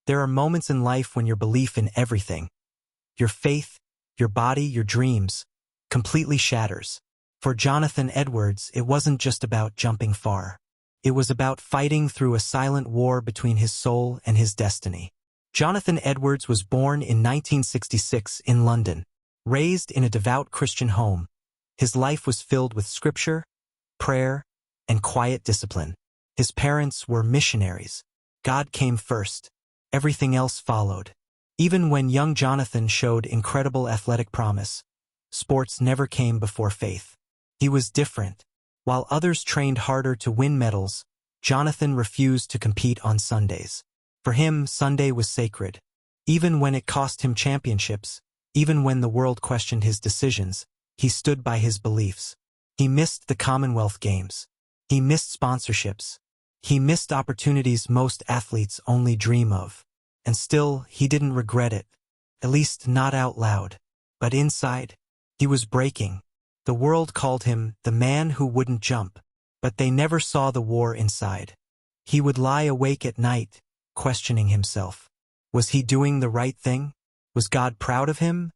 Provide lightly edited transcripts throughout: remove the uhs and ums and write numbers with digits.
There are moments in life when your belief in everything, your faith, your body, your dreams, completely shatters. For Jonathan Edwards, it wasn't just about jumping far. It was about fighting through a silent war between his soul and his destiny. Jonathan Edwards was born in 1966 in London. Raised in a devout Christian home, his life was filled with scripture, prayer, and quiet discipline. His parents were missionaries. God came first. Everything else followed. Even when young Jonathan showed incredible athletic promise, sports never came before faith. He was different. While others trained harder to win medals, Jonathan refused to compete on Sundays. For him, Sunday was sacred. Even when it cost him championships, even when the world questioned his decisions, he stood by his beliefs. He missed the Commonwealth Games. He missed sponsorships. He missed opportunities most athletes only dream of. And still, he didn't regret it. At least not out loud. But inside, he was breaking. The world called him the man who wouldn't jump. But they never saw the war inside. He would lie awake at night, questioning himself. Was he doing the right thing? Was God proud of him?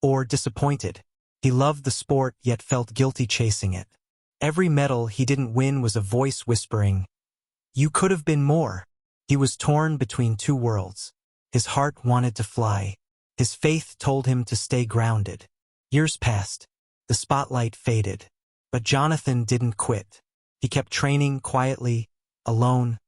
Or disappointed? He loved the sport yet felt guilty chasing it. Every medal he didn't win was a voice whispering, "You could have been more." He was torn between two worlds. His heart wanted to fly. His faith told him to stay grounded. Years passed. The spotlight faded. But Jonathan didn't quit. He kept training quietly, alone,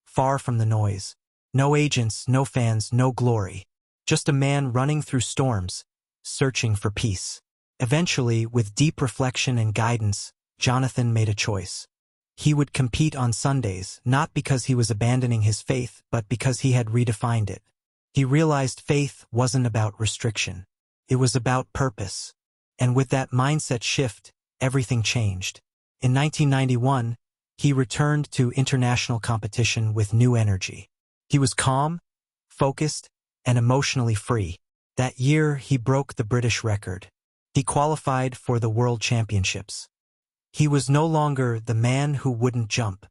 far from the noise. No agents, no fans, no glory. Just a man running through storms, searching for peace. Eventually, with deep reflection and guidance, Jonathan made a choice. He would compete on Sundays, not because he was abandoning his faith, but because he had redefined it. He realized faith wasn't about restriction. It was about purpose. And with that mindset shift, everything changed. In 1991, he returned to international competition with new energy. He was calm, focused, and emotionally free. That year, he broke the British record. He qualified for the World Championships. He was no longer the man who wouldn't jump.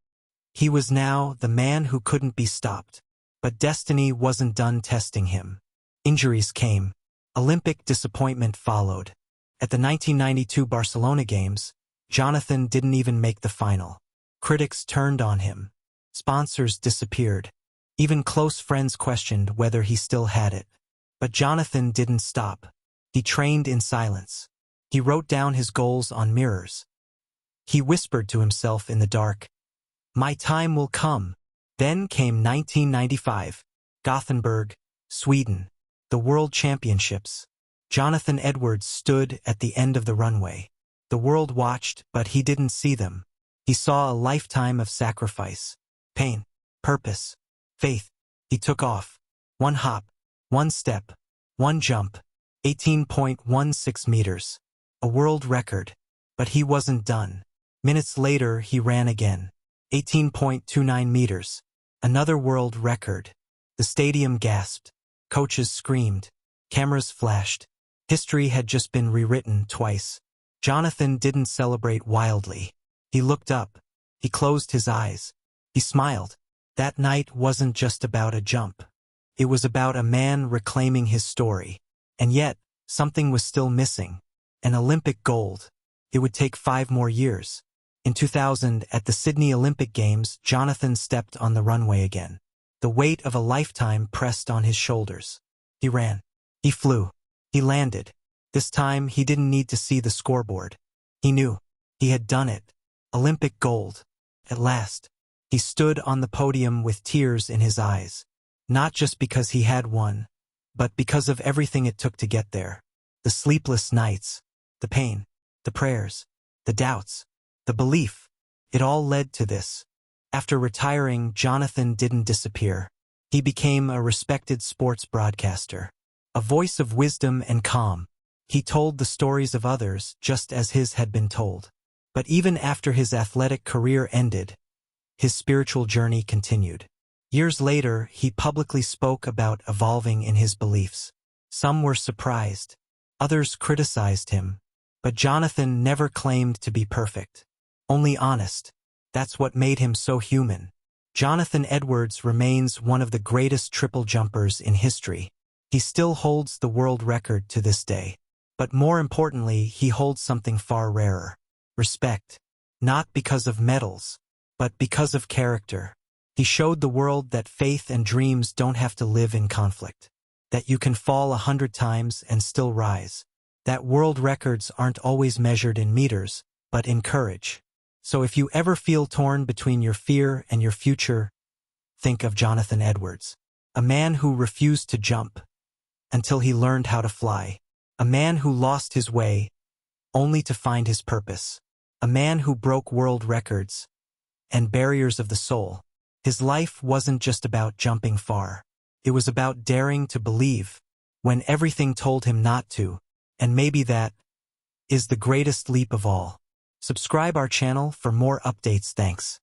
He was now the man who couldn't be stopped. But destiny wasn't done testing him. Injuries came. Olympic disappointment followed. At the 1992 Barcelona Games, Jonathan didn't even make the final. Critics turned on him. Sponsors disappeared. Even close friends questioned whether he still had it. But Jonathan didn't stop. He trained in silence. He wrote down his goals on mirrors. He whispered to himself in the dark, "My time will come." Then came 1995, Gothenburg, Sweden, the World Championships. Jonathan Edwards stood at the end of the runway. The world watched, but he didn't see them. He saw a lifetime of sacrifice, pain, purpose, faith. He took off. One hop, one step, one jump, 18.16 meters. A world record. But he wasn't done. Minutes later, he ran again. 18.29 meters. Another world record. The stadium gasped. Coaches screamed. Cameras flashed. History had just been rewritten twice. Jonathan didn't celebrate wildly. He looked up. He closed his eyes. He smiled. That night wasn't just about a jump. It was about a man reclaiming his story. And yet, something was still missing. An Olympic gold. It would take 5 more years. In 2000, at the Sydney Olympic Games, Jonathan stepped on the runway again. The weight of a lifetime pressed on his shoulders. He ran. He flew. He landed. This time, he didn't need to see the scoreboard. He knew. He had done it. Olympic gold. At last. He stood on the podium with tears in his eyes. Not just because he had won, but because of everything it took to get there. The sleepless nights. The pain. The prayers. The doubts. The belief. It all led to this. After retiring, Jonathan didn't disappear. He became a respected sports broadcaster. A voice of wisdom and calm. He told the stories of others just as his had been told. But even after his athletic career ended, his spiritual journey continued. Years later, he publicly spoke about evolving in his beliefs. Some were surprised. Others criticized him. But Jonathan never claimed to be perfect. Only honest. That's what made him so human. Jonathan Edwards remains one of the greatest triple jumpers in history. He still holds the world record to this day. But more importantly, he holds something far rarer. Respect. Not because of medals, but because of character. He showed the world that faith and dreams don't have to live in conflict. That you can fall 100 times and still rise. That world records aren't always measured in meters, but in courage. So if you ever feel torn between your fear and your future, think of Jonathan Edwards. A man who refused to jump until he learned how to fly. A man who lost his way only to find his purpose. A man who broke world records and barriers of the soul. His life wasn't just about jumping far. It was about daring to believe when everything told him not to, and maybe that is the greatest leap of all. Subscribe our channel for more updates. Thanks.